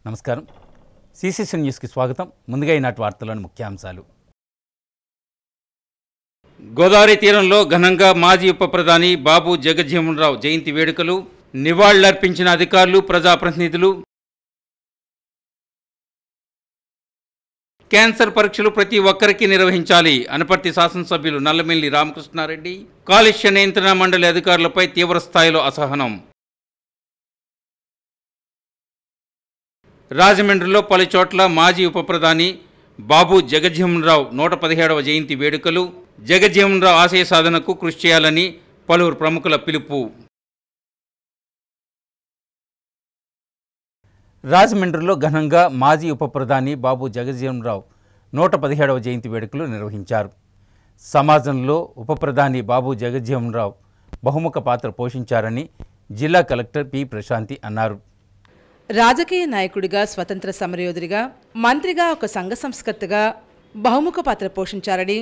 నమస్కారం. సిసిసి న్యూస్కి స్వాగతం. ముందుగా ఈనాటి వార్తల్లోని ముఖ్యాంశాలు. గోదావరి తీరంలో ఘనంగా మాజీ ఉప ప్రధాని బాబు జగజ్జీవన్ రావు జయంతి వేడుకలు, నివాళులర్పించిన అధికారులు, ప్రజాప్రతినిధులు. క్యాన్సర్ పరీక్షలు ప్రతి ఒక్కరికి నిర్వహించాలి. అనపర్తి శాసనసభ్యులు నల్లమిల్లి రామకృష్ణారెడ్డి. కాలుష్య నియంత్రణ మండలి అధికారులపై తీవ్రస్థాయిలో అసహనం. రాజమండ్రిలో పలు చోట్ల మాజీ ఉప ప్రధాని బాబు జగజ్జీవన్ రావు 117వ జయంతి వేడుకలు. జగజ్జీవన్ రావు ఆశయ సాధనకు కృషి చేయాలని పలువురు ప్రముఖుల పిలుపు. రాజమండ్రిలో ఘనంగా మాజీ ఉప ప్రధాని బాబు జగజ్జీవన్ రావు 117వ జయంతి వేడుకలు నిర్వహించారు. సమాజంలో ఉప ప్రధాని బాబు జగజ్జీవన్ రావు బహుముఖ పాత్ర పోషించారని జిల్లా కలెక్టర్ పి ప్రశాంతి అన్నారు. రాజకీయ నాయకుడిగా, స్వతంత్ర సమరయోధుడిగా, మంత్రిగా, ఒక సంఘ సంస్కర్తగా బహుముఖ పాత్ర పోషించారని,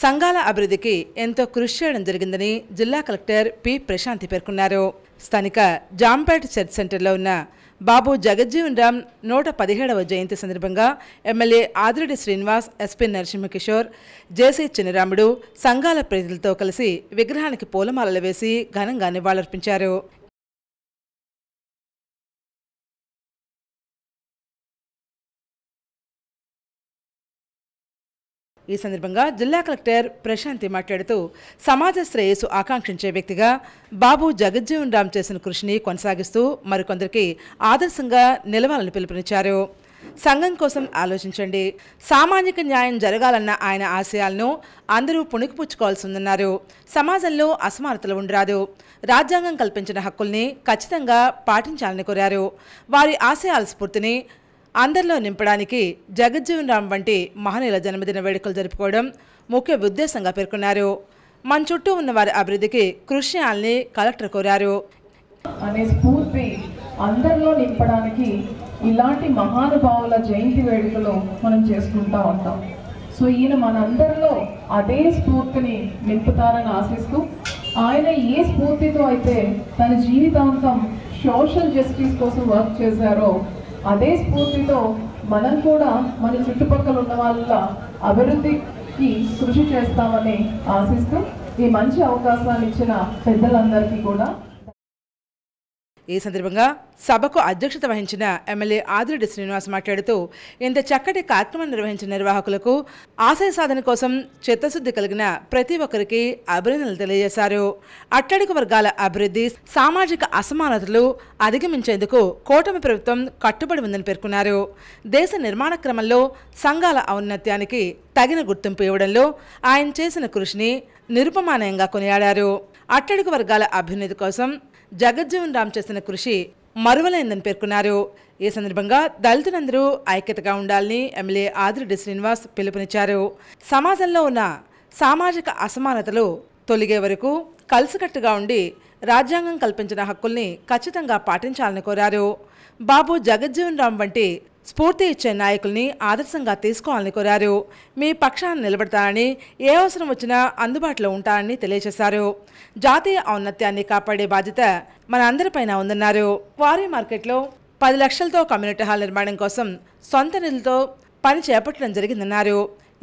సంఘాల అభివృద్ధికి ఎంతో కృషి చేయడం జరిగిందని జిల్లా కలెక్టర్ పి ప్రశాంతి పేర్కొన్నారు. స్థానిక జాంపేట్ చర్చ్ సెంటర్లో ఉన్న బాబు జగజ్జీవన్ రామ్ 117వ జయంతి సందర్భంగా ఎమ్మెల్యే ఆదిరెడ్డి శ్రీనివాస్, ఎస్పీ నరసింహకిషోర్, జేసీ చిన్నరాముడు సంఘాల ప్రతినిధులతో కలిసి విగ్రహానికి పూలమాలలు వేసి ఘనంగా నివాళులర్పించారు. ఈ సందర్భంగా జిల్లా కలెక్టర్ ప్రశాంతి మాట్లాడుతూ, సమాజ శ్రేయస్సు ఆకాంక్షించే వ్యక్తిగా బాబు జగజ్జీవన్ రామ్ చేసిన కృషిని కొనసాగిస్తూ మరికొందరికి ఆదర్శంగా నిలవాలని పిలుపునిచ్చారు. సంఘం కోసం ఆలోచించండి, సామాజిక న్యాయం జరగాలన్న ఆయన ఆశయాలను అందరూ పుణికిపుచ్చుకోవాల్సి ఉందన్నారు. సమాజంలో అసమానతలు ఉండరాదు, రాజ్యాంగం కల్పించిన హక్కుల్ని ఖచ్చితంగా పాటించాలని కోరారు. వారి ఆశయాల స్ఫూర్తిని అందరిలో నింపడానికి జగజ్జీవన్ రామ్ వంటి మహనీయుల జన్మదిన వేడుకలు జరుపుకోవడం ముఖ్య ఉద్దేశంగా పేర్కొన్నారు. మన చుట్టూ ఉన్న వారి అభివృద్ధికి కృషి చేయాలని కలెక్టర్ కోరారు. అనే స్ఫూర్తి అందరిలో నింపడానికి ఇలాంటి మహానుభావుల జయంతి వేడుకలు మనం చేసుకుంటా ఉంటాం. సో ఈయన మనందరిలో అదే స్ఫూర్తిని నింపుతారని ఆశిస్తూ, ఆయన ఏ స్ఫూర్తితో అయితే తన జీవితాంతం సోషల్ జస్టిస్ కోసం వర్క్ చేశారో అదే స్ఫూర్తితో మనం కూడా మన చుట్టుపక్కల ఉన్న వాళ్ళ అభివృద్ధికి కృషి చేస్తామని ఆశిస్తూ ఈ మంచి అవకాశాన్ని ఇచ్చిన పెద్దలందరికీ కూడా. ఈ సందర్భంగా సభకు అధ్యక్షత వహించిన ఎమ్మెల్యే ఆదిరెడ్డి శ్రీనివాస్ మాట్లాడుతూ, ఇంత చక్కటి కార్యక్రమం నిర్వహించిన నిర్వాహకులకు, ఆశయ సాధన కోసం చిత్తశుద్ధి కలిగిన ప్రతి ఒక్కరికి అభినందనలు తెలియజేశారు. అట్టడుగు వర్గాల అభివృద్ధి, సామాజిక అసమానతలు అధిగమించేందుకు కూటమి ప్రభుత్వం కట్టుబడి ఉందని పేర్కొన్నారు. దేశ నిర్మాణ క్రమంలో సంఘాల ఔన్నత్యానికి తగిన గుర్తింపు ఇవ్వడంలో ఆయన చేసిన కృషిని నిరుపమానంగా కొనియాడారు. అట్టడుగు వర్గాల అభ్యున్నతి కోసం జగజ్జీవన్ రామ్ చేసిన కృషి మరువలేందని పేర్కొన్నారు. ఈ సందర్భంగా దళితులందరూ ఐక్యతగా ఉండాలని ఎమ్మెల్యే ఆదిరెడ్డి శ్రీనివాస్ పిలుపునిచ్చారు. సమాజంలో ఉన్న సామాజిక అసమానతలు తొలగే వరకు కలిసికట్టుగా ఉండి రాజ్యాంగం కల్పించిన హక్కుల్ని ఖచ్చితంగా పాటించాలని కోరారు. బాబు జగజ్జీవన్ రామ్ వంటి స్ఫూర్తి ఇచ్చే నాయకుల్ని ఆదర్శంగా తీసుకోవాలని కోరారు. మీ పక్షాన్ని నిలబడతానని, ఏ అవసరం వచ్చినా అందుబాటులో ఉంటానని తెలియజేశారు. జాతీయ ఔన్నత్యాన్ని కాపాడే బాధ్యత మన అందరిపైన ఉందన్నారు. క్వారీ మార్కెట్లో 10 లక్షలతో కమ్యూనిటీ హాల్ నిర్మాణం కోసం సొంత నిధులతో పని చేపట్టడం జరిగిందన్నారు.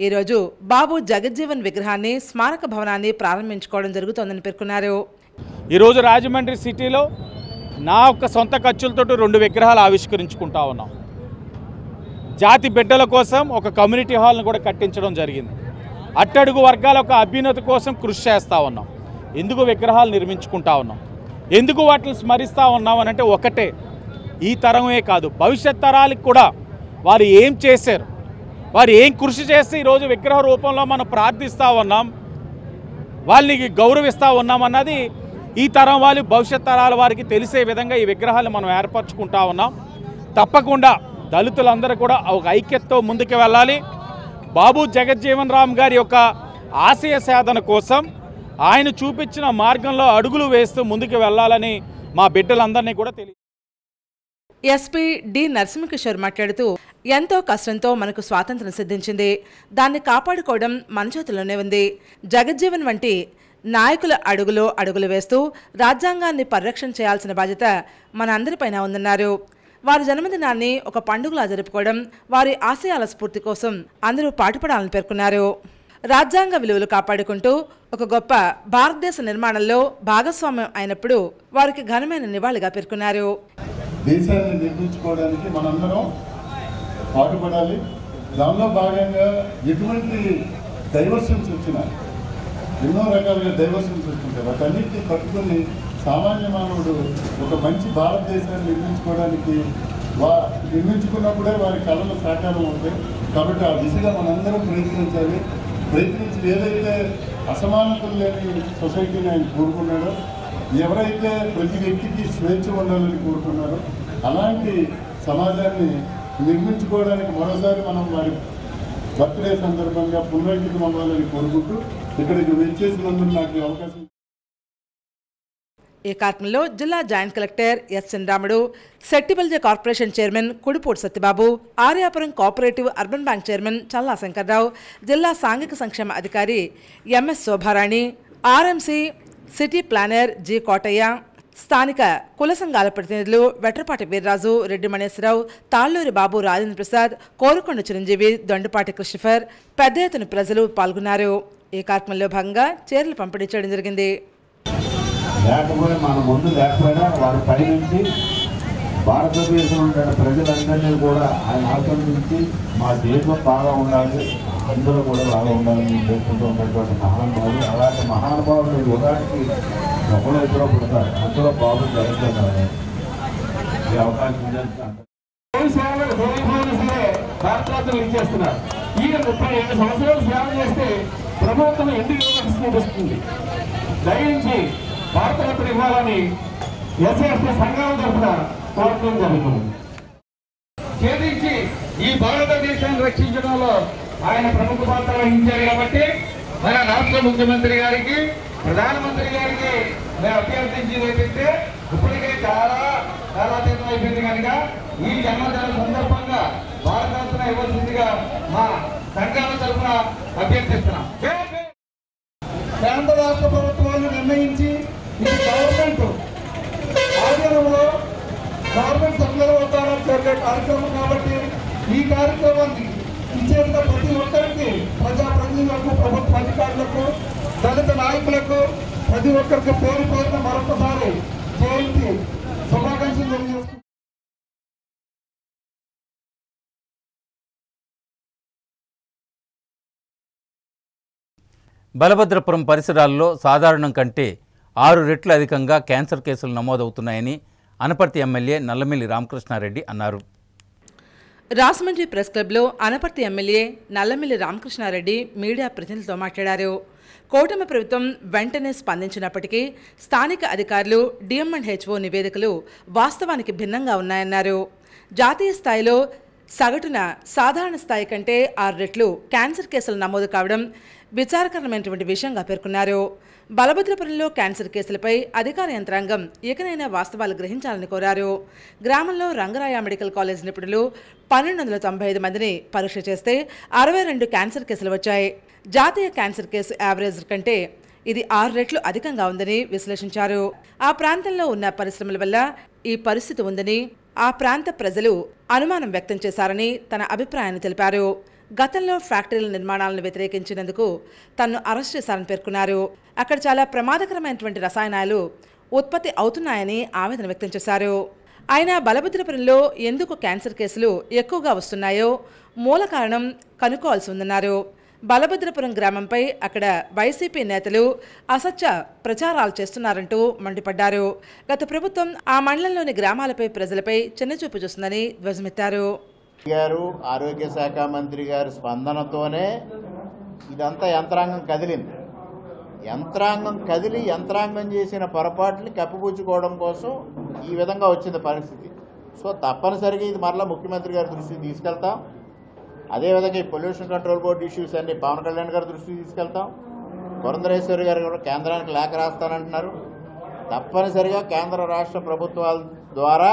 ఈరోజు బాబు జగజ్జీవన్ విగ్రహాన్ని, స్మారక భవనాన్ని ప్రారంభించుకోవడం జరుగుతోందని పేర్కొన్నారు. ఈరోజు రాజమండ్రి సిటీలో నా యొక్క సొంత ఖర్చులతో 2 విగ్రహాలు ఆవిష్కరించుకుంటా ఉన్నాం. జాతి బిడ్డల కోసం ఒక కమ్యూనిటీ హాల్ను కూడా కట్టించడం జరిగింది. అట్టడుగు వర్గాల ఒక అభ్యున్నతి కోసం కృషి చేస్తూ ఉన్నాం. ఎందుకు విగ్రహాలు నిర్మించుకుంటా ఉన్నాం, ఎందుకు వాటిని స్మరిస్తూ ఉన్నాం అని అంటే ఒకటే, ఈ తరమే కాదు భవిష్యత్ తరాలకు కూడా వారు ఏం చేశారు, వారు ఏం కృషి చేసి ఈరోజు విగ్రహ రూపంలో మనం ప్రార్థిస్తూ ఉన్నాం, వాళ్ళని గౌరవిస్తూ ఉన్నాం అన్నది ఈ తరం వాళ్ళు, భవిష్యత్ తరాల వారికి తెలిసే విధంగా ఈ విగ్రహాలు మనం ఏర్పరచుకుంటా ఉన్నాం. తప్పకుండా దళితులందరూ కూడా ఒక ఐక్యతతో ముందుకు వెళ్ళాలి. బాబు జగజ్జీవన్ రామ్ గారి యొక్క ఆశయ సాధన కోసం ఆయన చూపించిన మార్గంలో అడుగులు వేస్తూ ముందుకు వెళ్ళాలని మా బిడ్డలందరినీ కూడా ఎస్పీ డి నరసింహకిషోర్ మాట్లాడుతూ, ఎంతో కష్టంతో మనకు స్వాతంత్రం సిద్ధించింది, దాన్ని కాపాడుకోవడం మన చేతుల్లోనే ఉంది. జగజ్జీవన్ వంటి నాయకుల అడుగులు వేస్తూ రాజ్యాంగాన్ని పరిరక్షణ చేయాల్సిన బాధ్యత మన అందరిపైన ఉందన్నారు. వారి జన్మదినాన్ని ఒక పండుగలా జరుపుకోవడం, వారి ఆశయాల స్ఫూర్తి కోసం అందరూ పాటుపడాలని పేర్కొన్నారు. రాజ్యాంగ విలువలు కాపాడుకుంటూ ఒక గొప్ప భారతదేశ నిర్మాణంలో భాగస్వామ్యం అయినప్పుడు వారికి ఘనమైన నివాళిగా పేర్కొన్నారు. దేశాన్ని నిర్మించుకోవడానికి మనందరం పాటుపడాలి. దానిలో భాగంగా ఎటువంటి డైవర్షన్స్ వచ్చినా, ఎన్నో రకాలుగా డైవర్షన్స్ వస్తుంటాయి, వాటన్నిటిని పట్టుకుని సామాన్య మానవుడు ఒక మంచి భారతదేశాన్ని నిర్మించుకున్నప్పుడే వారి కళలు సాకారం అవుతాయి. కాబట్టి ఆ దిశగా మనందరం ప్రయత్నించాలి. ప్రయత్నించి ఏదైతే అసమానతలు లేని సొసైటీని ఆయన కోరుకున్నాడో, ఎవరైతే ప్రతి వ్యక్తికి స్వేచ్ఛ ఉండాలని కోరుకున్నారో అలాంటి సమాజాన్ని నిర్మించుకోవడానికి మరోసారి మనం వారి బర్త్డే సందర్భంగా పునరంకితం అవ్వాలని కోరుకుంటూ ఇక్కడికి వచ్చేసినందుకు నాకు అవకాశం. ఈ కార్యక్రమంలో జిల్లా joint collector S Chandramudu, Settibalija corporation chairman Kudipudi Satyababu, Aryapuram cooperative urban bank chairman Challa Shankarrao, జిల్లా సాంఘిక సంక్షేమ అధికారి M S Shobharani, RMC city planner G Kotaiah, స్థానిక కుల సంఘాల ప్రతినిధులు వెట్రపాటి వీర్రాజు, రెడ్డి మణేశ్వరరావు, తాళ్లూరి బాబు రాజేంద్ర ప్రసాద్, కోరుకొండ చిరంజీవి, దొండపాటి క్రిస్టఫర్ పెద్ద ఎత్తున ప్రజలు పాల్గొన్నారు. ఈ కార్యక్రమంలో భాగంగా చీరలు పంపిణీ చేయడం జరిగింది. లేకపోతే మన ముందు లేకపోయినా వారి పై నుంచి భారతదేశంలో ఉండే ప్రజలందరినీ కూడా ఆయన ఆకర్షించి మా దేశం బాగా ఉండాలి, అందరూ కూడా బాగా ఉండాలని చేసుకుంటూ ఉన్నటువంటి మహానుభావులు. అలాంటి మహానుభావులు యుగానికి ఒకళ్ళు ఇద్దరు పుడతారు, అందులో బాబు జరుగుతున్నారు. ఈ అవకాశం భారతరత్న ఇచ్చేస్తున్నారు. ఈయన 37 సంవత్సరాలు సేవ చేస్తే ప్రభుత్వం ఎందుకు చూపిస్తుంది? దయించి భారతరత్న ఇవ్వాలని ఎస్ఎస్టీ సంఘాల తరఫున కోరడం జరుగుతుంది. ఛేదించి ఈ భారతదేశాన్ని రక్షించడంలో ఆయన ప్రముఖ పాత్ర వహించారు. కాబట్టి మన రాష్ట్ర ముఖ్యమంత్రి గారికి, ప్రధానమంత్రి గారికి మేము అభ్యర్థించేది ఏంటంటే, ఇప్పటికే చాలా తీవ్రం అయిపోయింది కనుక ఈ జన్మదిన సందర్భంగా భారతరత్న ఇవ్వాల్సిందిగా మా సంఘాల తరఫున అభ్యర్థిస్తున్నాం. కేంద్ర రాష్ట్ర ప్రభుత్వాలు నిర్ణయించి ఈ గవర్నమెంట్ ఆధ్వర్యంలో గవర్నమెంట్ సభ్యుల ద్వారా జరిగే కార్యక్రమం కాబట్టి ఈ కార్యక్రమాన్ని ఇచ్చేసిన ప్రతి ఒక్కరికి, ప్రజాప్రతినిధులకు, ప్రభుత్వ అధికారులకు, దళిత నాయకులకు, ప్రతి ఒక్కరికి పేరు పేరున మరొకసారి జయంతి శుభాకాంక్షలు తెలియజేస్తున్నాం. బలభద్రపురం పరిసరాల్లో సాధారణం కంటే 6 రెట్లు అధికంగా క్యాన్సర్ కేసులు నమోదవుతున్నాయని అనపర్తి ఎమ్మెల్యే నల్లమిల్లి రామకృష్ణారెడ్డి అన్నారు. రాజమండ్రి ప్రెస్ క్లబ్లో అనపర్తి ఎమ్మెల్యే నల్లమిల్లి రామకృష్ణారెడ్డి మీడియా ప్రతినిధులతో మాట్లాడారు. కూటమి ప్రభుత్వం వెంటనే స్పందించినప్పటికీ స్థానిక అధికారులు, డిఎంఎండ్హెచ్ఓ నివేదికలు వాస్తవానికి భిన్నంగా ఉన్నాయన్నారు. జాతీయ స్థాయిలో సగటున సాధారణ స్థాయి కంటే 6 రెట్లు క్యాన్సర్ కేసులు నమోదు కావడం విచారకరమైనటువంటి విషయంగా పేర్కొన్నారు. బలభద్రపురంలో క్యాన్సర్ కేసులపై అధికార యంత్రాంగం ఇకనైనా వాస్తవాలు గ్రహించాలని కోరారు. గ్రామంలో రంగరాయ మెడికల్ కాలేజ్ నిపుణులు 1295 మందిని పరీక్ష చేస్తే 62 క్యాన్సర్ కేసులు వచ్చాయి. జాతీయ క్యాన్సర్ కేసు యావరేజ్ కంటే ఇది 6 రెట్లు అధికంగా ఉందని విశ్లేషించారు. ఆ ప్రాంతంలో ఉన్న పరిశ్రమల వల్ల ఈ పరిస్థితి ఉందని ఆ ప్రాంత ప్రజలు అనుమానం వ్యక్తం చేశారని తన అభిప్రాయాన్ని తెలిపారు. గతంలో ఫ్యాక్టరీల నిర్మాణాలను వ్యతిరేకించినందుకు తనను అరెస్ట్ చేశారని పేర్కొన్నారు. అక్కడ చాలా ప్రమాదకరమైనటువంటి రసాయనాలు ఉత్పత్తి అవుతున్నాయని ఆవేదన వ్యక్తం చేశారు. ఆయన బలభద్రపురంలో ఎందుకు క్యాన్సర్ కేసులు ఎక్కువగా వస్తున్నాయో మూల కారణం కనుక్కోవాల్సి ఉందన్నారు. బలభద్రపురం గ్రామంపై అక్కడ వైసీపీ నేతలు అసత్య ప్రచారాలు చేస్తున్నారంటూ మండిపడ్డారు. గత ప్రభుత్వం ఆ మండలంలోని గ్రామాలపై ప్రజలపై చిన్నచూపు చూస్తుందని ధ్వజమెత్తారు. గారు ఆరోగ్య శాఖ మంత్రి గారి స్పందనతోనే ఇదంతా యంత్రాంగం కదిలింది. యంత్రాంగం చేసిన పొరపాట్ని కప్పిపుచ్చుకోవడం కోసం ఈ విధంగా వచ్చింది పరిస్థితి. సో తప్పనిసరిగా ఇది మరలా ముఖ్యమంత్రి గారి దృష్టికి తీసుకెళ్తాం. అదేవిధంగా ఈ పొల్యూషన్ కంట్రోల్ బోర్డు ఇష్యూస్ అన్ని పవన్ కళ్యాణ్ గారి దృష్టికి తీసుకెళ్తాం. పురంధరేశ్వరి గారు కూడా కేంద్రానికి లేఖ రాస్తానంటున్నారు. తప్పనిసరిగా కేంద్ర రాష్ట్ర ప్రభుత్వాల ద్వారా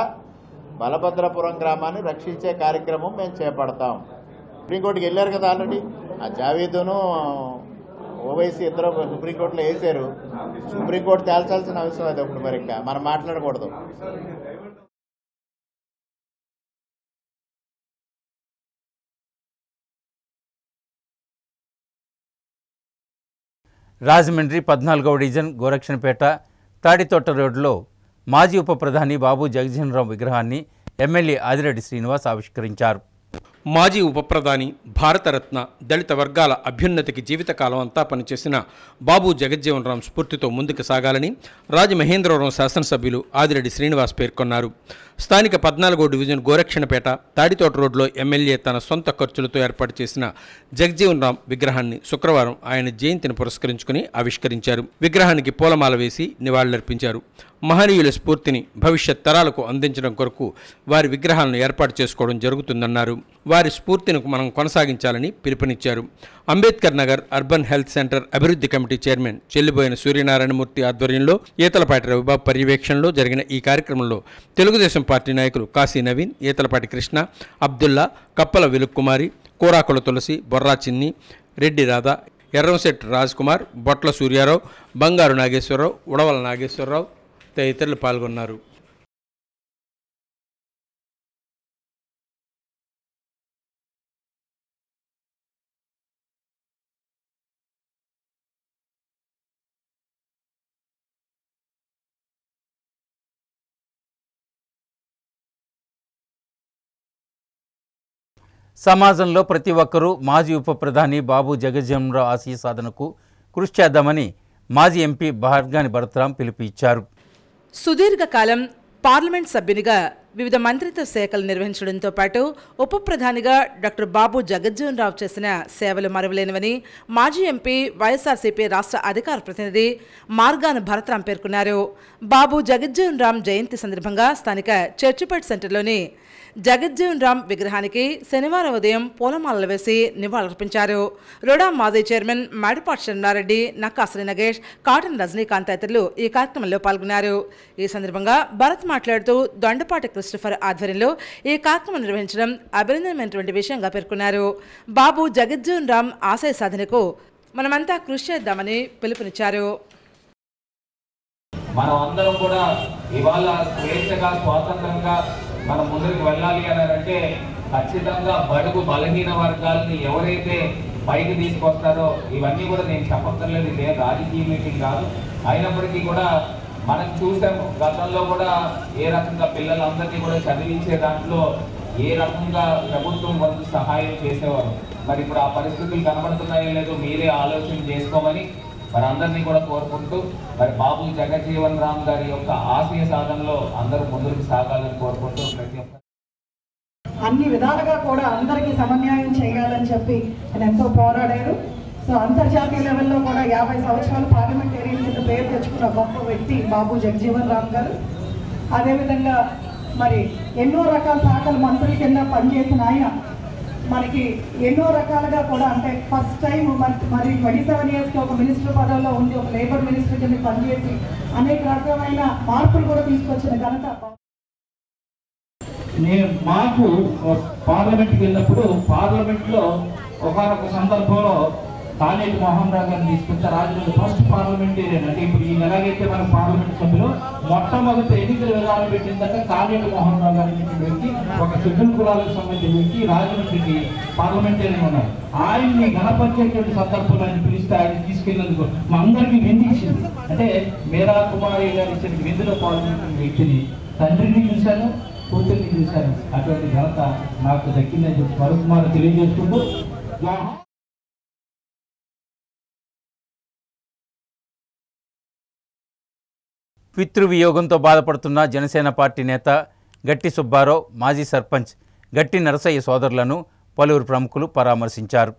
బలభద్రపురం గ్రామాన్ని రక్షించే కార్యక్రమం మేము చేపడతాం. సుప్రీంకోర్టుకి వెళ్ళారు కదా ఆల్రెడీ. ఆ జావీదును ఓవైసీ ఇద్దరు సుప్రీంకోర్టులో వేశారు. సుప్రీంకోర్టు తేల్చాల్సిన అవసరం అది. ఒకటి మరి ఇంకా మనం మాట్లాడకూడదు. రాజమండ్రి 14వ డివిజన్ గోరక్షణపేట తాడితోట రోడ్లో మాజీ ఉప ప్రధాని బాబు జగజ్జీవన్రామ్ విగ్రహాన్ని ఎమ్మెల్యే ఆదిరెడ్డి శ్రీనివాస్ ఆవిష్కరించారు. మాజీ ఉప ప్రధాని, భారతరత్న, దళిత వర్గాల అభ్యున్నతికి జీవితకాలం అంతా పనిచేసిన బాబు జగజ్జీవన్రామ్ స్ఫూర్తితో ముందుకు సాగాలని రాజమహేంద్రవరం శాసనసభ్యులు ఆదిరెడ్డి శ్రీనివాస్ పేర్కొన్నారు. స్థానిక 14వ డివిజన్ గోరక్షణపేట తాడితోట రోడ్లో ఎమ్మెల్యే తన సొంత ఖర్చులతో ఏర్పాటు చేసిన జగజ్జీవన్రామ్ విగ్రహాన్ని శుక్రవారం ఆయన జయంతిని పురస్కరించుకుని ఆవిష్కరించారు. విగ్రహానికి పూలమాల వేసి నివాళులర్పించారు. మహనీయుల స్ఫూర్తిని భవిష్యత్ తరాలకు అందించడం కొరకు వారి విగ్రహాలను ఏర్పాటు చేసుకోవడం జరుగుతుందన్నారు. వారి స్ఫూర్తిని మనం కొనసాగించాలని పిలుపునిచ్చారు. Ambedkar Nagar urban health centre అభివృద్ధి కమిటీ చైర్మన్ చెల్లిబోయిన సూర్యనారాయణమూర్తి ఆధ్వర్యంలో ఈతలపాటి రవిబాబు పర్యవేక్షణలో జరిగిన ఈ కార్యక్రమంలో తెలుగుదేశం పార్టీ నాయకులు కాశీ నవీన్, ఈతలపాటి కృష్ణ, అబ్దుల్లా, కప్పల వెలుక్కుమారి, కూరాకుల తులసి, బొర్రా చిన్ని, రెడ్డి రాధ, ఎర్రంశెట్టి రాజ్ కుమార్, బొట్ల సూర్యారావు, బంగారు నాగేశ్వరరావు, ఉడవల నాగేశ్వరరావు తదితరులు పాల్గొన్నారు. సమాజంలో ప్రతి ఒక్కరూ మాజీ ఉప ప్రధాని బాబు జగజ్జీవన్రామ్ ఆశయ సాధనకు కృషి చేద్దామని మాజీ ఎంపీ భార్గాని భరతరాం పిలుపు ఇచ్చారు. సుదీర్ఘకాలం పార్లమెంట్ సభ్యునిగా వివిధ మంత్రిత్వ శాఖలు నిర్వహించడంతో పాటు ఉప ప్రధానిగా డాక్టర్ బాబు జగజ్జీవన్రామ్ చేసిన సేవలు మరువలేనివని మాజీ ఎంపీ వైఎస్ఆర్సీపీ రాష్ట్ర అధికార ప్రతినిధి మార్గాన భరతరాం పేర్కొన్నారు. బాబు జగజ్జీవన్రామ్ జయంతి సందర్భంగా స్థానిక చర్చిపేట సెంటర్లోని జగజ్జీవన్రామ్ విగ్రహానికి శనివారం ఉదయం పూలమాలలు వేసి నివాళులర్పించారు. రుడా మాజీ చైర్మన్ మేడపాటి శర్మారెడ్డి, నక్కాసరి నగేష్, కాటన్ రజనీకాంత్ తదితరులు ఈ కార్యక్రమంలో పాల్గొన్నారు. ఈ సందర్భంగా భరత్ మాట్లాడుతూ దొండపాటి క్రిస్టోఫర్ ఆధ్వర్యంలో ఈ కార్యక్రమం నిర్వహించడం అభినందనమైనటువంటి విషయంగా పేర్కొన్నారు. బాబు జగజ్జీవన్రామ్ ఆశయ సాధనకు మనమంతా కృషి చేద్దామని పిలుపునిచ్చారు. మనం అందరం కూడా ఇవాళ స్వేచ్ఛగా, స్వాతంత్రంగా మనం ముందుకు వెళ్ళాలి అని అంటే ఖచ్చితంగా బడుగు బలహీన వర్గాలని ఎవరైతే పైకి తీసుకొస్తారో, ఇవన్నీ కూడా నేను చెప్పక్కర్లేదు, ఇదే రాజకీయ మీటింగ్ కాదు. అయినప్పటికీ కూడా మనం చూసాము గతంలో కూడా ఏ రకంగా పిల్లలందరినీ కూడా చదివించే దాంట్లో ఏ రకంగా ప్రభుత్వం వంతు సహాయం చేసేవారు. మరి ఇప్పుడు ఆ పరిస్థితులు కనబడుతున్నాయో లేదో మీరే ఆలోచన చేసుకోమని మరి అందరినీ కూడా కోరుకుంటూ, మరి బాబు జగజ్జీవన్రామ్ గారి యొక్క ఆశయ సాధనలో అందరూ ముందుకు సాగాలని కోరుకుంటూ ప్రతి ఒక్క అన్ని విధాలుగా కూడా అందరికీ సమన్యాయం చేయాలని చెప్పి ఆయన ఎంతో పోరాడారు. సో అంతర్జాతీయ లెవెల్లో కూడా 50 సంవత్సరాలు పార్లమెంటేరియన్ కింద పేరు తెచ్చుకున్న గొప్ప వ్యక్తి బాబు జగజ్జీవన్రామ్ గారు. అదేవిధంగా మరి ఎన్నో రకాల శాఖల మంత్రుల కింద పనిచేసిన ఆయన మనకి ఎన్నో రకాలుగా కూడా, అంటే ఫస్ట్ టైం మరి 27 ఇయర్స్కి ఒక మినిస్టర్ పదవిలో ఉండి ఒక లేబర్ మినిస్టర్ కింద పనిచేసి అనేక రకమైన మార్పులు కూడా తీసుకొచ్చిన ఘనత. మాకు పార్లమెంట్కి వెళ్ళినప్పుడు పార్లమెంట్లో ఒకనొక సందర్భంలో కానేటి మోహన్ రావు గారిని తీసుకొచ్చి రాజమండ్రి ఫస్ట్ పార్లమెంటేరియన్, అంటే ఇప్పుడు ఈ ఎలాగైతే మన పార్లమెంట్ సభ్యులు మొట్టమొదటి ఎన్నికల విధానం పెట్టిందంటే కానేటి మోహన్ రావు గారి వ్యక్తి, ఒక షెడ్యూల్ కులాలకు సంబంధించిన వ్యక్తి రాజమండ్రికి పార్లమెంటేరియన్ ఉన్నారు. ఆయన్ని గణపరిచేటువంటి సందర్భంలో ఆయన పిలిస్తే ఆయన తీసుకెళ్లేందుకు మా అందరికీ విందు ఇచ్చింది. అంటే మీరా కుమారి గారు ఇచ్చిన విందులో పాల్గొన్న వ్యక్తిని తండ్రిని చూశాను, కూతురిని చూశాను. అటువంటి ఘనత నాకు దక్కిందని చెప్పి మరొకమారు తెలియజేసుకుంటూ పితృవియోగంతో బాధపడుతున్న జనసేన పార్టీ నేత గట్టి సుబ్బారావు, మాజీ సర్పంచ్ గట్టి నరసయ్య సోదరులను పలువురు ప్రముఖులు పరామర్శించారు.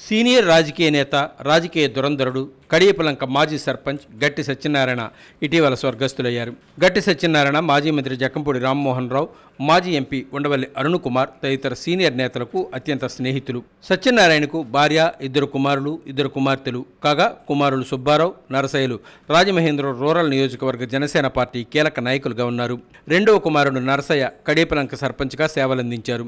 సీనియర్ రాజకీయ నేత, రాజకీయ దురంధరుడు, కడియపలంక మాజీ సర్పంచ్ గట్టి సత్యనారాయణ ఇటీవల స్వర్గస్థులయ్యారు. గట్టి సత్యనారాయణ మాజీ మంత్రి జక్కంపూడి రామ్మోహన్ రావు, మాజీ ఎంపీ ఉండవల్లి అరుణ్ కుమార్ తదితర సీనియర్ నేతలకు అత్యంత స్నేహితులు. సత్యనారాయణకు భార్య, 2 కుమారులు, 2 కుమార్తెలు కాగా కుమారులు సుబ్బారావు, నరసయ్యలు రాజమహేంద్రవరం రూరల్ నియోజకవర్గ జనసేన పార్టీ కీలక నాయకులుగా ఉన్నారు. 2వ కుమారుడు నరసయ్య కడియపలంక సర్పంచ్గా సేవలందించారు.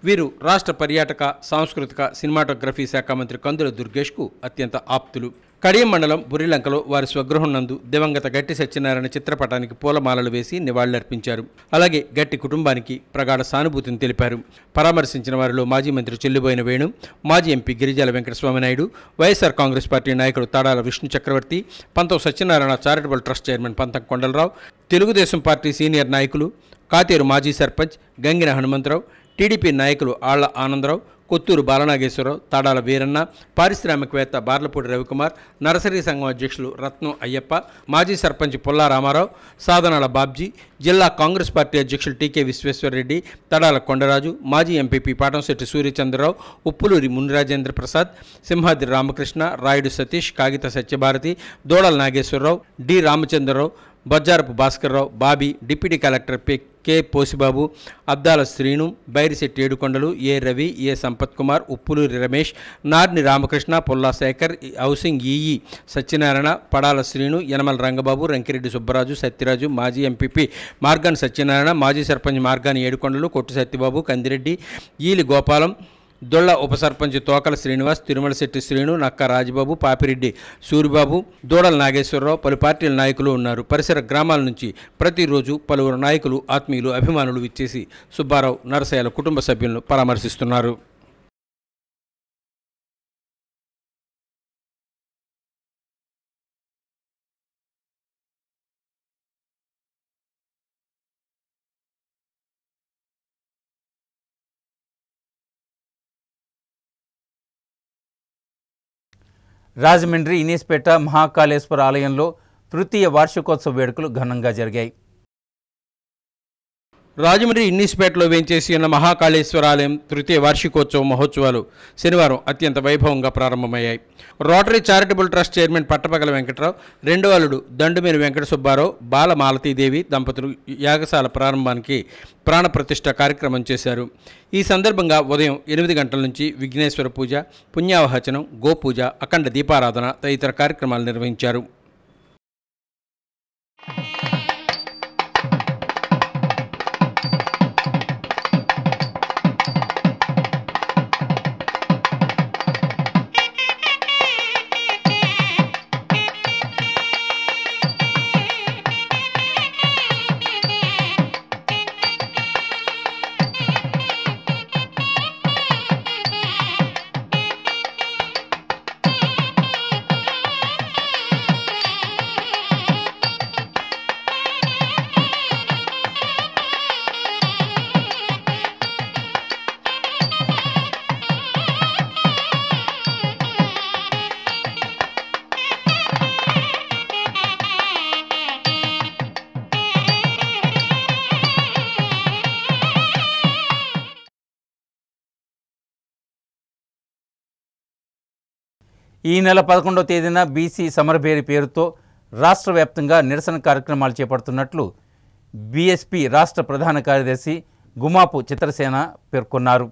వీరు రాష్ట్ర పర్యాటక, సాంస్కృతిక, సినిమాటోగ్రఫీ శాఖ మంత్రి కందుల దుర్గేష్కు అత్యంత ఆప్తులు. కడియం మండలం బుర్రిలంకలో వారి స్వగృహం నందు దివంగత గట్టి సత్యనారాయణ చిత్రపటానికి పూలమాలలు వేసి నివాళులర్పించారు. అలాగే గట్టి కుటుంబానికి ప్రగాఢ సానుభూతిని తెలిపారు. పరామర్శించిన వారిలో మాజీ మంత్రి చెల్లిబోయిన వేణు, మాజీ ఎంపీ గిరిజాల వెంకటస్వామి నాయుడు, వైఎస్ఆర్ కాంగ్రెస్ పార్టీ నాయకుడు తాడాల విష్ణు చక్రవర్తి, పంతం సత్యనారాయణ చారిటబుల్ ట్రస్ట్ చైర్మన్ పంతం కొండలరావు, తెలుగుదేశం పార్టీ సీనియర్ నాయకులు, కాతేరు మాజీ సర్పంచ్ గంగిన హనుమంతరావు, టీడీపీ నాయకులు ఆళ్ల ఆనందరావు, కొత్తూరు బాలనాగేశ్వరరావు, తాడాల వీరన్న, పారిశ్రామికవేత్త బార్లపూడి రవికుమార్, నర్సరీ సంఘం అధ్యక్షులు రత్నం అయ్యప్ప, మాజీ సర్పంచ్ పుల్లా రామారావు, సాధనాల బాబ్జీ, జిల్లా కాంగ్రెస్ పార్టీ అధ్యక్షులు టీకే విశ్వేశ్వరరెడ్డి, తడాల కొండరాజు, మాజీ MPP Patamsetti Suryachandrarao, Uppuluri Munirajendra Prasad, Simhadri Ramakrishna, Rayudu Satish, Kagitha Satyabharati, Dodala Nageswararao, D Ramachandrarao, Bajjarapu Bhaskarrao, Bobby, deputy collector K Posibabu, Addala Srinu, Bairisetti Yedukondalu, A Ravi, A Sampath Kumar, Uppuluri Ramesh, Narni Ramakrishna, Polla Sekhar, housing EE Satyanarayana, Padala Srinu, Yanamala Rangababu, Rankireddy Subbaraju, Satyaraju, మాజీ ఎంపీపీ మార్గాని సత్యనారాయణ, మాజీ సర్పంచ్ మార్గాని ఏడుకొండలు, కొట్టు సత్యబాబు, కందిరెడ్డి, ఈలి గోపాలం, దొళ్ళ ఉప సర్పంచ్ తోకల శ్రీనివాస్, తిరుమలశెట్టి శ్రీను, నక్క రాజబాబు, పాపిరెడ్డి సూరిబాబు, దూడల నాగేశ్వరరావు, పలు పార్టీల నాయకులు ఉన్నారు. పరిసర గ్రామాల నుంచి ప్రతిరోజు పలువురు నాయకులు, ఆత్మీయులు, అభిమానులు విచ్చేసి సుబ్బారావు, నరసయ్యల కుటుంబ సభ్యులను పరామర్శిస్తున్నారు. రాజమండ్రి ఇనీస్పేట మహాకాళేశ్వర ఆలయంలో తృతీయ వార్షికోత్సవ వేడుకలు ఘనంగా జరిగాయి. రాజమండ్రి ఇన్నీస్పేటలో వేంచేసి ఉన్న మహాకాళేశ్వర ఆలయం తృతీయ వార్షికోత్సవ మహోత్సవాలు శనివారం అత్యంత వైభవంగా ప్రారంభమయ్యాయి. Rotary charitable trust chairman Pattapagala Venkatarao, రెండో అల్లుడు దండుమేని వెంకట సుబ్బారావు, బాల మాలతీదేవి దంపతులు యాగశాల ప్రారంభానికి ప్రాణప్రతిష్ఠ కార్యక్రమం చేశారు. ఈ సందర్భంగా ఉదయం 8 గంటల నుంచి విఘ్నేశ్వర పూజ, పుణ్యావహచనం, గోపూజ, అఖండ దీపారాధన తదితర కార్యక్రమాలు నిర్వహించారు. ఈ నెల 11వ తేదీన బీసీ సమరభేరి పేరుతో రాష్ట్ర వ్యాప్తంగా నిరసన కార్యక్రమాలు చేపడుతున్నట్లు బీఎస్పీ రాష్ట్ర ప్రధాన కార్యదర్శి గుమాపు చిత్రసేన పేర్కొన్నారు.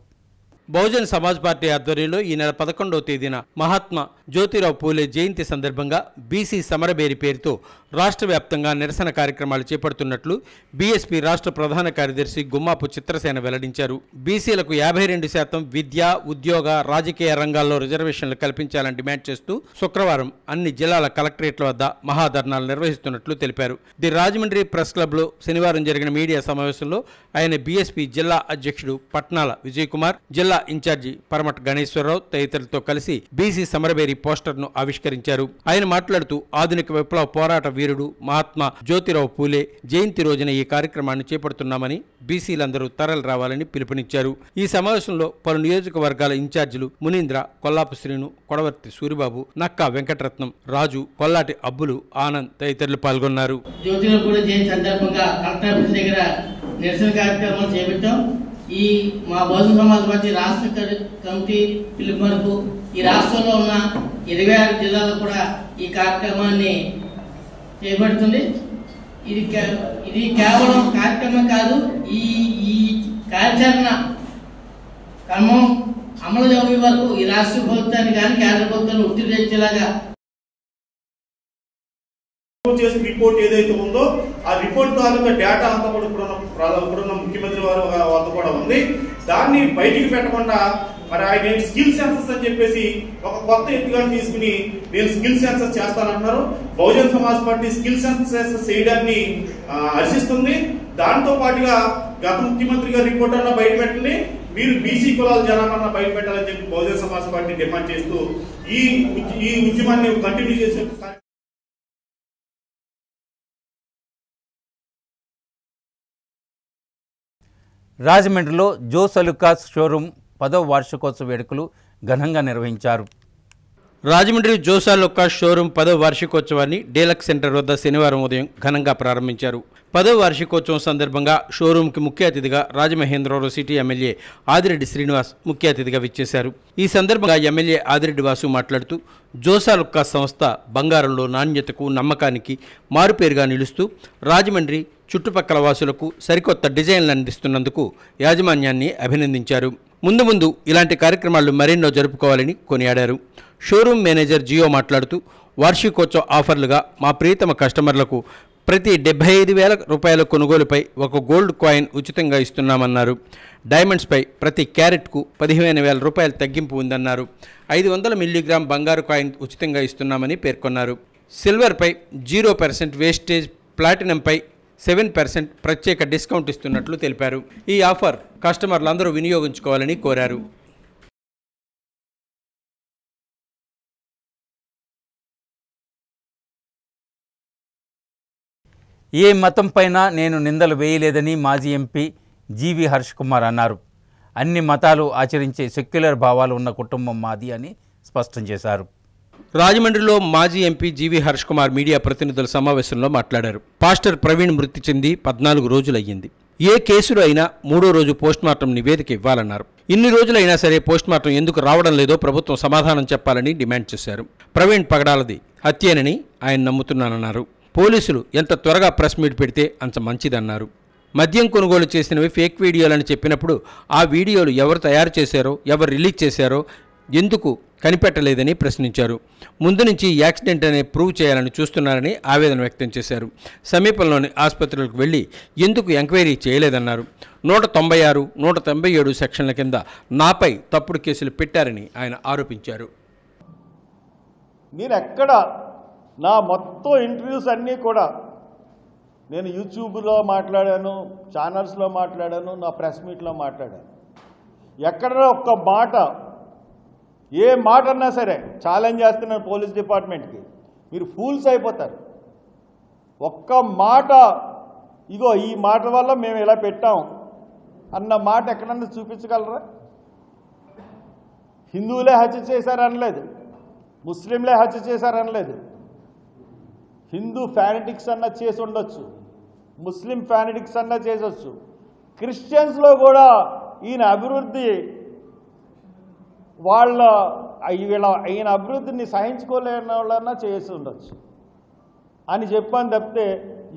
బహుజన్ సమాజ్ పార్టీ ఆధ్వర్యంలో ఈ నెల 11వ తేదీన మహాత్మా జ్యోతిరావు పూలే జయంతి సందర్భంగా బీసీ సమరభేరి పేరుతో రాష్ట్ర వ్యాప్తంగా నిరసన కార్యక్రమాలు చేపడుతున్నట్లు బీఎస్పీ రాష్ట్ర ప్రధాన కార్యదర్శి గుమ్మాపు చిత్రసేన వెల్లడించారు. బీసీలకు 52% విద్య, ఉద్యోగ, రాజకీయ రంగాల్లో రిజర్వేషన్లు కల్పించాలని డిమాండ్ చేస్తూ శుక్రవారం అన్ని జిల్లాల కలెక్టరేట్ల వద్ద మహాధర్నాలు నిర్వహిస్తున్నట్లు తెలిపారు. ది రాజమండ్రి ప్రెస్ క్లబ్లో శనివారం జరిగిన మీడియా సమావేశంలో ఆయన బీఎస్పీ జిల్లా అధ్యక్షుడు పట్నాల విజయ్ కుమార్, జిల్లా ఇన్ఛార్జి పరమట్ గణేశ్వరరావు తదితరులతో కలిసి బీసీ సమరభేరి పోస్టర్ను ఆవిష్కరించారు. ఆయన మాట్లాడుతూ ఆధునిక విప్లవ పోరాట వీరుడు మహాత్మా జ్యోతిరావు పూలే జయంతి రోజున ఈ కార్యక్రమాన్ని చేపడుతున్నామని, బీసీలందరూ తరలి రావాలని పిలుపునిచ్చారు. ఈ సమావేశంలో పలు నియోజకవర్గాల ఇన్ఛార్జీలు మునీంద్ర, కొల్లాపు శ్రీను, కొడవర్తి సూరిబాబు, నక్కా వెంకటరత్నం, రాజు, కొల్లాటి అబ్బులు, ఆనంద్ తదితరులు పాల్గొన్నారు. జ్యోతిరావు పూలే జయంతి సందర్భంగా కలెక్టర్ ఆఫీస్ దగ్గర నిరసన కార్యక్రమాలు చేపట్టాం. ఈ మా బహుజన సమాజ్ పార్టీ రాష్ట్ర కమిటీ పిలుపు మేరకు ఈ రాష్ట్రంలో ఉన్న 26 జిల్లాల్లో కూడా ఈ కార్యక్రమాన్ని చేపడుతుంది. ఇది కేవలం కార్యక్రమం కాదు, ఈ కార్యాచరణ క్రమం అమలు జరిగే వరకు ఈ రాష్ట్ర ప్రభుత్వాన్ని కానీ కేంద్ర ప్రభుత్వాన్ని ఒత్తిడి తెచ్చేలాగా చేసిన రిపోర్ట్ ఏదైతే ఉందో ఆ రిపోర్ట్ తాలూకా డేటా అంతా కూడా ఇప్పుడున్న ముఖ్యమంత్రి వారి వద్ద కూడా ఉంది. దాన్ని బయటికి పెట్టకుండా మరి ఆయన స్కిల్ సెన్సస్ అని చెప్పేసి ఒక కొత్త ఎత్తుగాన్ని తీసుకుని నేను స్కిల్ సెన్సస్ చేస్తానంటున్నారు. Bahujan Samaj Party skill census చేయడాన్ని హర్షిస్తుంది. దాంతో పాటుగా గత ముఖ్యమంత్రి గారి రిపోర్ట్ అన్న బయట పెట్టండి, మీరు బీసీ కులాల జనాభా బయట పెట్టాలని చెప్పి బహుజన్ సమాజ్ పార్టీ డిమాండ్ చేస్తూ ఈ ఉద్యమాన్ని కంటిన్యూ చేసే రాజమండ్రిలో జోస్ అలుకాస్ షోరూం 10వ వార్షికోత్సవ వేడుకలు ఘనంగా నిర్వహించారు. రాజమండ్రి జోస్ అలుకాస్ షోరూం 10వ వార్షికోత్సవాన్ని డీలక్స్ సెంటర్ వద్ద శనివారం ఉదయం ఘనంగా ప్రారంభించారు. 10వ వార్షికోత్సవం సందర్భంగా షోరూంకి ముఖ్య అతిథిగా రాజమహేంద్రవరం సిటీ ఎమ్మెల్యే ఆదిరెడ్డి శ్రీనివాస్ ముఖ్య అతిథిగా విచ్చేశారు. ఈ సందర్భంగా ఎమ్మెల్యే ఆదిరెడ్డి వాసు మాట్లాడుతూ జోస్ అలుకాస్ సంస్థ బంగారంలో నాణ్యతకు నమ్మకానికి మారుపేరుగా నిలుస్తూ రాజమండ్రి చుట్టుపక్కల వాసులకు సరికొత్త డిజైన్లు అందిస్తున్నందుకు యాజమాన్యాన్ని అభినందించారు. ముందు ముందు ఇలాంటి కార్యక్రమాలు మరెన్నో జరుపుకోవాలని కొనియాడారు. షోరూం మేనేజర్ జియో మాట్లాడుతూ వార్షికోత్సవ ఆఫర్లుగా మా ప్రియతమ కస్టమర్లకు ప్రతి 75,000 రూపాయల కొనుగోలుపై ఒక గోల్డ్ కాయిన్ ఉచితంగా ఇస్తున్నామన్నారు. డైమండ్స్పై ప్రతి క్యారెట్కు 15,000 రూపాయల తగ్గింపు ఉందన్నారు. 500 మిల్లీగ్రామ్ బంగారు కాయిన్ ఉచితంగా ఇస్తున్నామని పేర్కొన్నారు. సిల్వర్పై 0% వేస్టేజ్, ప్లాటినంపై 7% ప్రత్యేక డిస్కౌంట్ ఇస్తున్నట్లు తెలిపారు. ఈ ఆఫర్ కస్టమర్లందరూ వినియోగించుకోవాలని కోరారు. ఏ మతం పైన నేను నిందలు వేయలేదని మాజీ ఎంపీ జీవి హర్ష్ కుమార్ అన్నారు. అన్ని మతాలు ఆచరించే సెక్యులర్ భావాలు ఉన్న కుటుంబం మాది అని స్పష్టం చేశారు. రాజమండ్రిలో మాజీ ఎంపీ జీవి హర్ష్ కుమార్ మీడియా ప్రతినిధుల సమావేశంలో మాట్లాడారు. పాస్టర్ ప్రవీణ్ మృతి చెంది 14 రోజులయ్యింది. ఏ కేసులో అయినా 3వ రోజు పోస్ట్మార్టం నివేదిక ఇవ్వాలన్నారు. ఇన్ని రోజులైనా సరే పోస్ట్మార్టం ఎందుకు రావడం లేదో ప్రభుత్వం సమాధానం చెప్పాలని డిమాండ్ చేశారు. ప్రవీణ్ పగడాలది హత్యేనని ఆయన నమ్ముతున్నానన్నారు. పోలీసులు ఎంత త్వరగా ప్రెస్ మీట్ పెడితే అంత మంచిదన్నారు. మద్యం కొనుగోలు చేసినవి ఫేక్ వీడియోలని చెప్పినప్పుడు ఆ వీడియోలు ఎవరు తయారు చేశారో, ఎవరు రిలీజ్ చేశారో ఎందుకు కనిపెట్టలేదని ప్రశ్నించారు. ముందు నుంచి యాక్సిడెంట్ అనే ప్రూవ్ చేయాలని చూస్తున్నారని ఆవేదన వ్యక్తం చేశారు. సమీపంలోని ఆసుపత్రులకు వెళ్లి ఎందుకు ఎంక్వైరీ చేయలేదన్నారు. 196, 197 సెక్షన్ల కింద నాపై తప్పుడు కేసులు పెట్టారని ఆయన ఆరోపించారు. నేను ఎక్కడ నా మొత్తం ఇంటర్వ్యూస్ అన్నీ కూడా నేను యూట్యూబ్లో మాట్లాడాను, ఛానల్స్లో మాట్లాడాను, నా ప్రెస్ మీట్లో మాట్లాడాను. ఎక్కడ ఒక్క మాట, ఏ మాట అన్నా సరే ఛాలెంజ్ చేస్తున్నాను పోలీస్ డిపార్ట్మెంట్కి, మీరు ఫూల్స్ అయిపోతారు. ఒక్క మాట ఇగో ఈ మాట వల్ల మేము ఇలా పెట్టాం అన్న మాట ఎక్కడన్నా చూపించగలరా? హిందువులే హత్య చేశారనలేదు, ముస్లింలే హత్య చేశారనలేదు. హిందూ ఫ్యానిటిక్స్ అన్న చేసి ఉండొచ్చు, ముస్లిం ఫ్యానిటిక్స్ అన్న చేసొచ్చు, క్రిస్టియన్స్లో కూడా ఈయన అభివృద్ధి ఈయన అభివృద్ధిని సహించుకోలేని వాళ్ళన్నా చేసి ఉండొచ్చు అని చెప్పని తప్పితే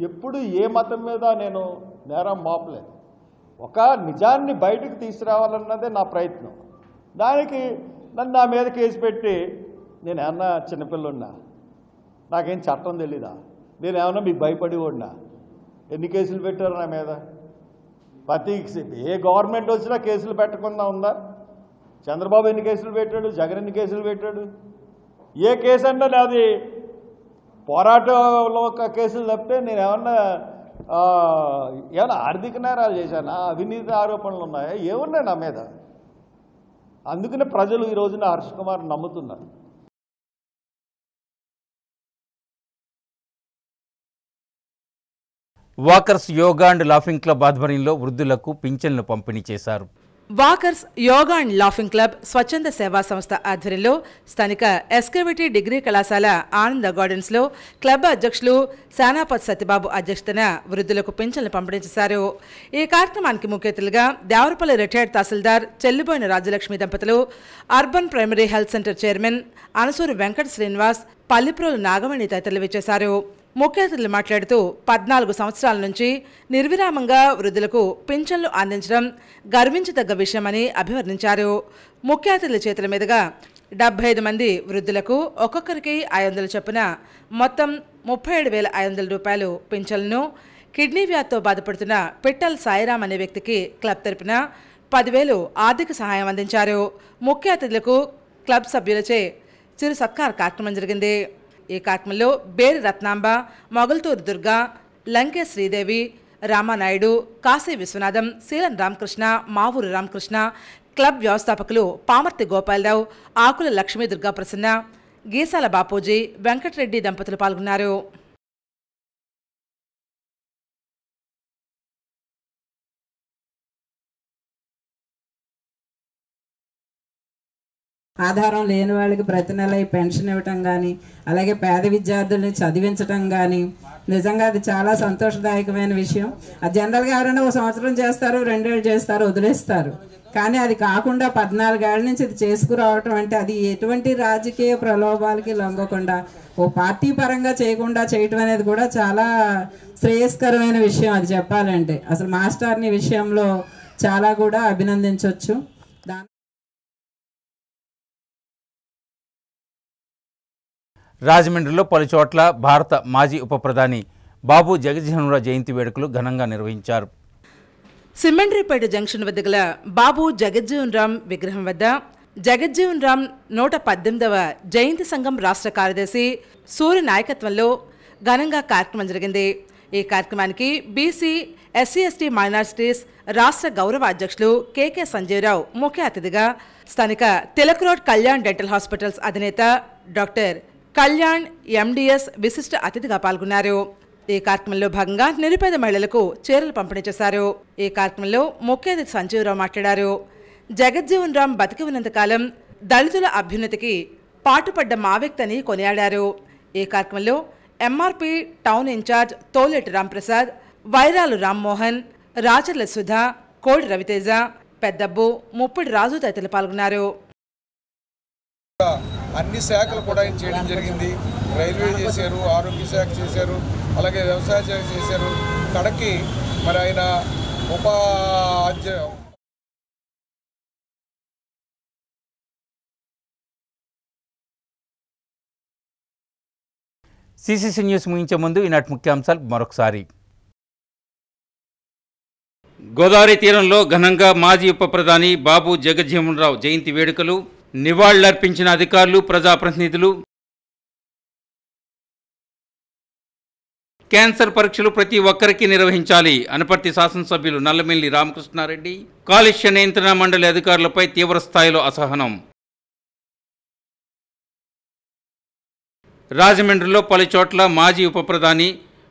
ఎప్పుడు ఏ మతం మీద నేను నేరం మోపలేదు. ఒక నిజాన్ని బయటకు తీసుకురావాలన్నదే నా ప్రయత్నం. దానికి నన్ను నా మీద కేసు పెట్టి నేను ఏమన్నా చిన్నపిల్లున్నా, నాకేం చట్టం తెలీదా, నేను ఏమన్నా మీకు భయపడి ఉన్నా? ఎన్ని కేసులు పెట్టారు నా మీద? ప్రతి ఏ గవర్నమెంట్ వచ్చినా కేసులు పెట్టకుండా ఉందా? చంద్రబాబు ఎన్ని కేసులు పెట్టాడు, జగన్ ఎన్ని కేసులు పెట్టాడు? ఏ కేసు అంటే అది పోరాటంలో ఒక కేసులు తప్పితే నేను ఏమన్నా ఆర్థిక నేరాలు చేశానా, అవినీతి ఆరోపణలు ఉన్నాయా, ఏమున్నాయి నా మీద? అందుకనే ప్రజలు ఈ రోజున హర్ష్ కుమార్ నమ్ముతున్నారు. Walkers yoga and laughing club ఆధ్వర్యంలో వృద్ధులకు పింఛన్లు పంపిణీ చేశారు. Walkers yoga and laughing club స్వచ్ఛంద సేవా సంస్థ ఆధ్వర్యంలో స్థానిక ఎస్కేవిటీ డిగ్రీ కళాశాల ఆనంద గార్డెన్స్లో క్లబ్ అధ్యక్షులు శానాపత్ సత్యబాబు అధ్యక్షతన వృద్ధులకు పింఛన్లు పంపిణీ చేశారు. ఈ కార్యక్రమానికి ముఖ్య అతిథులుగా దేవరపల్లి రిటైర్డ్ తహసీల్దార్ చెల్లిబోయిన రాజలక్ష్మి దంపతులు, urban primary health centre chairman Anasuri Venkata Srinivas, Palliprolu Nagamani తదితరులు విచ్చేశారు. ముఖ్య అతిథులు మాట్లాడుతూ 14 సంవత్సరాల నుంచి నిర్విరామంగా వృద్ధులకు పింఛన్లు అందించడం గర్వించదగ్గ విషయమని అభివర్ణించారు. ముఖ్య అతిథుల చేతుల మీదుగా 75 మంది వృద్ధులకు ఒక్కొక్కరికి 500 చొప్పున మొత్తం 37,500 రూపాయలు పింఛన్లను, కిడ్నీ వ్యాధితో బాధపడుతున్న పిట్టల్ సాయిరామ్ అనే వ్యక్తికి క్లబ్ తరపున 10,000 ఆర్థిక సహాయం అందించారు. ముఖ్య అతిథులకు క్లబ్ సభ్యులచే చిరు సత్కార కార్యక్రమం జరిగింది. ఈ కార్యక్రమంలో బేరి రత్నాంబ, మొగల్తూరు దుర్గా, లంకే శ్రీదేవి, రామానాయుడు, కాశీ విశ్వనాథం, శీలం రామకృష్ణ, మావూరు రామకృష్ణ, క్లబ్ వ్యవస్థాపకులు పామర్తి గోపాలరావు, ఆకుల లక్ష్మీ దుర్గా ప్రసన్న, గీసాల బాపూజీ, వెంకటరెడ్డి దంపతులు పాల్గొన్నారు. ఆధారం లేని వాళ్ళకి ప్రతి నెల ఈ పెన్షన్ ఇవ్వటం కానీ, అలాగే పేద విద్యార్థుల్ని చదివించటం కానీ నిజంగా అది చాలా సంతోషదాయకమైన విషయం. అది జనరల్గా ఎవరైనా 1 సంవత్సరం చేస్తారు, 2 ఏళ్ళు చేస్తారు, వదిలేస్తారు. కానీ అది కాకుండా 14 ఏళ్ల నుంచి ఇది చేసుకురావటం అంటే అది ఎటువంటి రాజకీయ ప్రలోభాలకి లొంగకుండా ఓ పార్టీ పరంగా చేయకుండా చేయటం అనేది కూడా చాలా శ్రేయస్కరమైన విషయం. అది చెప్పాలంటే అసలు మాస్టర్ని విషయంలో చాలా కూడా అభినందించవచ్చు. రాజమండ్రిలో పలు చోట్ల భారత మాజీ ఉప ప్రధాని బాబు జగజ్జీవన్రావు జయంతి వేడుకలు ఘనంగా నిర్వహించారు. సిమెంట్రీపేట జంక్షన్ వద్ద గల బాబు జగజ్జీవన్ రామ్ విగ్రహం వద్ద జగజ్జీవన్ రామ్ 118వ జయంతి సంఘం రాష్ట్ర కార్యదర్శి సూర్య నాయకత్వంలో ఘనంగా కార్యక్రమం జరిగింది. ఈ కార్యక్రమానికి బీసీ, ఎస్సీ, ఎస్టీ మైనారిటీస్ రాష్ట్ర గౌరవ అధ్యక్షులు కేకే సంజీవరావు ముఖ్య అతిథిగా, స్థానిక Tilak road Kalyan dental hospitals అధినేత డాక్టర్ కళ్యాణ్ ఎండిఎస్ విశిష్ట అతిథిగా పాల్గొన్నారు. ఈ కార్యక్రమంలో భాగంగా నిరుపేద మహిళలకు చీరలు పంపిణీ చేశారు. ఈ కార్యక్రమంలో ముఖ్య అతిథి సంజీవరావు మాట్లాడారు. జగజ్జీవన్ రామ్ బతికి ఉన్నంతకాలం దళితుల అభ్యున్నతికి పాటుపడ్డ మా వ్యక్తి అని కొనియాడారు. ఈ కార్యక్రమంలో MRP town incharge Toleti Ramprasad, Vairalu Rammohan, Racharla Sudha, Kodi Raviteja, పెద్దబ్బు, Muppidi రాజు తదితరులు పాల్గొన్నారు. అన్ని శాఖలు కూడా ఆయన చేయడం జరిగింది. రైల్వే చేశారు, ఆరోగ్య శాఖ చేశారు, అలాగే వ్యవసాయ శాఖ చేశారు. కడకి మరి ఆయన సిసిసి న్యూస్ ముగించే ముందు ఈనాటి ముఖ్యాంశాలు మరొకసారి. గోదావరి తీరంలో ఘనంగా మాజీ ఉప ప్రధాని బాబు జగజ్జీవన్రావు జయంతి వేడుకలు, నివాళులర్పించిన అధికారులు, ప్రజాప్రతినిధులు. క్యాన్సర్ పరీక్షలు ప్రతి ఒక్కరికి నిర్వహించాలి. అనపర్తి శాసనసభ్యులు నల్లమిల్లి రామకృష్ణారెడ్డి. కాలుష్య నియంత్రణ మండలి అధికారులపై తీవ్ర స్థాయిలో అసహనం. రాజమండ్రిలో పలు చోట్ల మాజీ ఉప ప్రధాని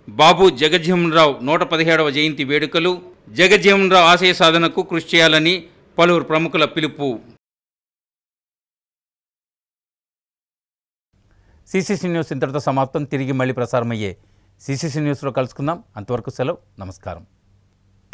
బాబు జగజ్జీవన్రావు 117వ జయంతి వేడుకలు. జగజ్జీవన్రావు ఆశయ సాధనకు కృషి చేయాలని పలువురు ప్రముఖుల పిలుపు. సిసిసి న్యూస్ ఇంతటితో సమాప్తం. తిరిగి మళ్ళీ ప్రసారమయ్యే సిసిసి న్యూస్లో కలుసుకుందాం. అంతవరకు సెలవు. నమస్కారం.